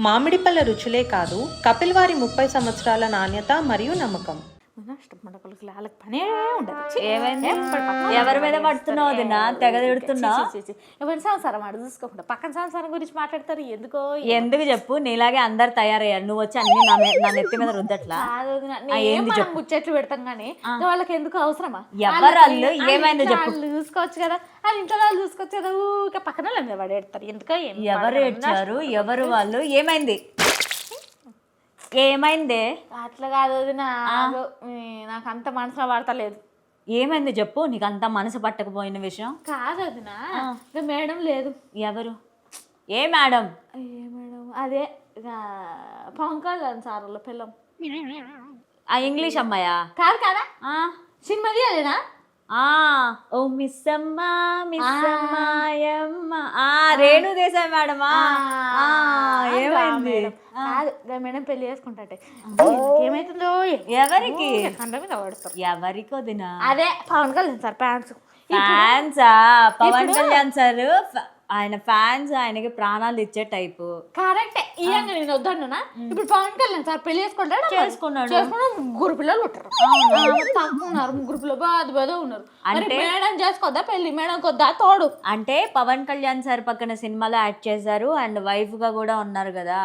మామిడి పళ్ళ రుచులే కాదు, కపిల్ వారి 30 సంవత్సరాల నాణ్యత మరియు నమ్మకం. వాళ్ళకి పనే ఉండదు. ఏమైంది? ఎవరి మీద పడుతున్నావు? అది నా తెగ తిడుతున్నా. ఎవరి సంవత్సరం అడు చూసుకోకుండా పక్కన సంవత్సరం గురించి మాట్లాడతారు. ఎందుకు చెప్పు? నీలాగే అందరు తయారయ్యారు, నువ్వు వచ్చి అన్ని నా నెత్తి మీద రుద్దట్లా. ముచ్చట్లు పెడతాం కానీ వాళ్ళకి ఎందుకు అవసరమా? ఎవరు ఏమైంది చెప్పు? చూసుకోవచ్చు కదా, వాళ్ళ ఇంట్లో వాళ్ళు చూసుకోవచ్చు కదా. ఊరికే పక్కన వాళ్ళ మీద పడేడతారు. ఎందుకో ఎవరు ఏడ్చారు? ఎవరు వాళ్ళు? ఏమైంది? ఏమైందే? అట్లా కాదు, నాకు అంత మనసులో పడతలేదు. ఏమైంది చెప్పు? నీకు అంత మనసు పట్టకపోయిన విషయం కాదు వదినా, మేడం లేదు. ఎవరు? ఏ మేడం? అదే పవన్ కళ్యాణ్ సార్ వాళ్ళ పిల్లం. ఆ ఇంగ్లీష్ అమ్మాయా? కాదు కదా, సినిమా తీయాలేనా? ఓ మిస్ అమ్మా మిస్ అమ్మాయమ్మ. రేణు దేశాయ్ మేడమా? ఏమైంది? మేడం పెళ్లి చేసుకుంటే ఏమైతుందో. ఎవరికి? కండ మీద పడతారు. ఎవరికి వదినా? అదే పవన్ కళ్యాణ్ సార్ ఫ్యాన్సా? పవన్ కళ్యాణ్ సార్ ఆయన ఫ్యాన్స్ ఆయనకి ప్రాణాలు ఇచ్చే టైపు. కరెక్టే. ఇయ్యంగా నేను వద్దన్నా. ఇప్పుడు పవన్ కళ్యాణ్ సార్ పెళ్లి చేసుకున్నాడు. ముగ్గురు పిల్లలు ఉంటారు, ముగ్గురు పిల్లలు బాధ ఉన్నారు. అంటే మేడం చేసుకోద్దా పెళ్లి? మేడం కొద్దా తోడు. అంటే పవన్ కళ్యాణ్ సార్ పక్కన సినిమాలో యాక్ట్ చేశారు అండ్ వైఫ్ గా కూడా ఉన్నారు కదా.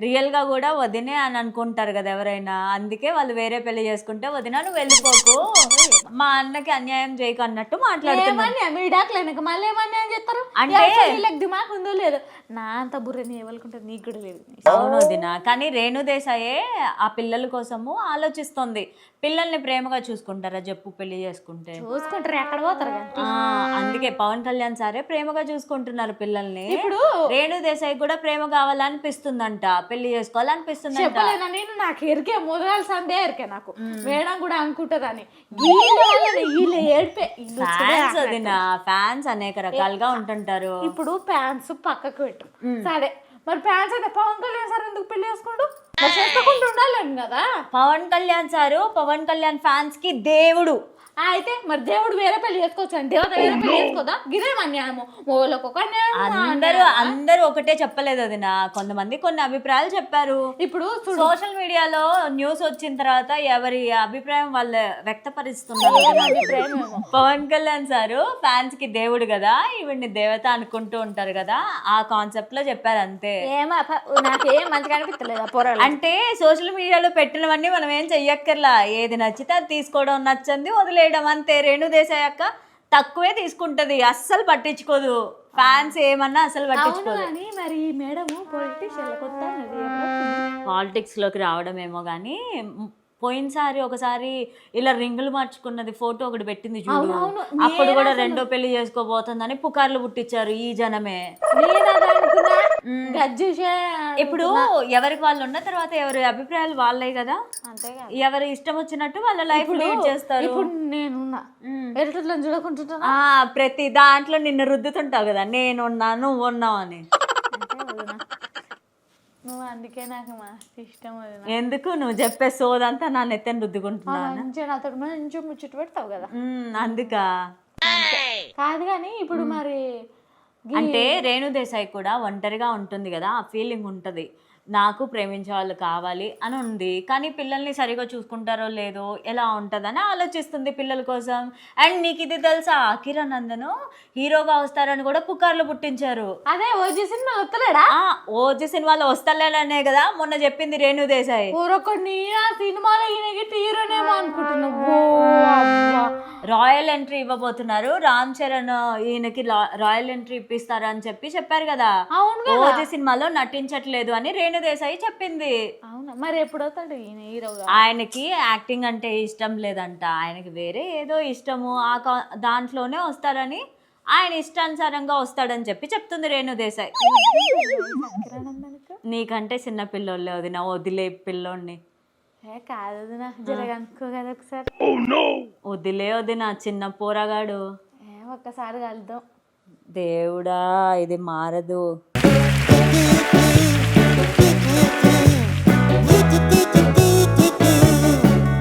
రియల్ గా కూడా వదినే అని అనుకుంటారు కదా ఎవరైనా. అందుకే వాళ్ళు వేరే పెళ్లి చేసుకుంటే వదినా నువ్వు వెళ్ళిపోకు, మా అన్నకి అన్యాయం చేయకు అన్నట్టు మాట్లాడుతున్నారు. మళ్ళీ ఏమన్నా చెప్తారు అంటే దిమాగ్ ఉందో లేదో. నా అంత బుర్రని ఎవరుకుంటారు, నీకు కూడా లేదు. అవును వదినా, కానీ రేణు దేశాయే ఆ పిల్లల కోసము ఆలోచిస్తుంది. పిల్లల్ని ప్రేమగా చూసుకుంటారా చెప్పు? పెళ్లి చేసుకుంటే చూసుకుంటారు, ఎక్కడ పోతారు. అందుకే పవన్ కళ్యాణ్ సారే ప్రేమగా చూసుకుంటున్నారు పిల్లల్ని. ఇప్పుడు రేణు దేశాయ్ కూడా ప్రేమ కావాలనిపిస్తుందంట, పెళ్లి చేసుకోవాలనిపిస్తుంది. చెప్పలేనా నేను? నాకు ఎరికే మొదలు సందే ఎరికే నాకు. మేడం కూడా అనుకుంటారని. ఫ్యాన్స్ అనేక రకాలుగా ఉంటుంటారు. ఇప్పుడు ఫ్యాన్స్ పక్కకు పెట్టు సరే, మరి ఫ్యాన్స్ అయితే పవన్ కళ్యాణ్ సార్ ఎందుకు పెళ్లి చేసుకుంటూ ఉండాలేము కదా? పవన్ కళ్యాణ్ సారు పవన్ కళ్యాణ్ ఫ్యాన్స్ కి దేవుడు. అయితే మరి దేవుడు వేరే పెళ్లి చేసుకోవచ్చు అని దేవత వేరే పెళ్లి చేసుకోదా? గిరేమన్యాయము అందరూ ఒకటే చెప్పలేదు అది. నా కొంతమంది కొన్ని అభిప్రాయాలు చెప్పారు. ఇప్పుడు సోషల్ మీడియాలో న్యూస్ వచ్చిన తర్వాత ఎవరి అభిప్రాయం వాళ్ళు వ్యక్తపరుస్తున్నారు. పవన్ కళ్యాణ్ సారు ఫ్యాన్స్ కి దేవుడు కదా, ఈవిడ్ని దేవత అనుకుంటూ ఉంటారు కదా, ఆ కాన్సెప్ట్ లో చెప్పారు అంతే. నాకేం మంచిగా అనిపించలేదు. అంటే సోషల్ మీడియాలో పెట్టినవన్నీ మనం ఏం చెయ్యక్కర్లా, ఏది నచ్చితే అది తీసుకోవడం, నచ్చంది వదిలేయడం అంతే. రేణు దేశాయ్ అక్క తక్కువే తీసుకుంటది, అస్సలు పట్టించుకోదు. ఫ్యాన్స్ ఏమన్నా అసలు పట్టించుకోదు. మరి మేడం పాలిటిక్స్ లోకి రావడం ఏమో గానీ, పోయినసారి ఒకసారి ఇలా రింగులు మార్చుకున్నది ఫోటో ఒకటి పెట్టింది చూడు, అప్పుడు కూడా రెండో పెళ్లి చేసుకోబోతుందని పుకార్లు పుట్టించారు ఈ జనమే. ఇప్పుడు ఎవరికి వాళ్ళు ఉన్న తర్వాత ఎవరి అభిప్రాయాలు వాళ్ళే కదా, ఎవరి ఇష్టం వచ్చినట్టు వాళ్ళ లైఫ్ లీడ్ చేస్తారు. ప్రతి దాంట్లో నిన్ను రుద్దుతుంటావు కదా, నేనున్నా నువ్వు ఉన్నావు అని. నువ్వు అందుకే నాకు మస్తు ఇష్టం. ఎందుకు? నువ్వు చెప్పే సోదంతా నా నెత్తని రుద్దుకుంటున్నాను. మంచిగా ముచ్చట పెడతావు కదా, అందుకా. కాదు కానీ ఇప్పుడు మరి అంటే రేణు దేశాయ్ కూడా ఒంటరిగా ఉంటుంది కదా, ఆ ఫీలింగ్ ఉంటుంది. నాకు ప్రేమించే వాళ్ళు కావాలి అని ఉంది, కానీ పిల్లల్ని సరిగా చూసుకుంటారో లేదో, ఎలా ఉంటుందని ఆలోచిస్తుంది పిల్లల కోసం. అండ్ నీకు ఇది తెలుసా, కిరణ్ నందన్ హీరోగా వస్తారని కూడా పుకార్లు పుట్టించారు. అదే ఓజీ సినిమా వస్తలేడా? ఓజీ సినిమాలో వస్తలేడనే కదా మొన్న చెప్పింది రేణు దేశాయ్. సినిమాలో హీరోనేమో అనుకుంటున్నావు. రాయల్ ఎంట్రీ ఇవ్వబోతున్నారు రామ్ చరణ్, ఈయనకి రాయల్ ఎంట్రీ ఇప్పిస్తారు అని చెప్పారు కదా. ఓజీ సినిమాలో నటించట్లేదు అని రేణు దేశాయ్ చెప్పింది. అవునా? మరి ఎప్పుడవుతాడు ఈయన హీరోగా? ఆయనకి యాక్టింగ్ అంటే ఇష్టం లేదంట, ఆయనకి వేరే ఏదో ఇష్టము, దాంట్లోనే వస్తారని, ఆయన ఇష్టానుసారంగా వస్తాడని చెప్తుంది రేణు దేశాయ్. నీకంటే చిన్న పిల్లోళ్ళే వదిన, వదిలే పిల్లోడిని. కాదు జరగనుకో కదా ఒకసారి. వదిలే వదిన, చిన్న పోరగాడు. ఒక్కసారి కలుద్దాం. దేవుడా, ఇది మారదు.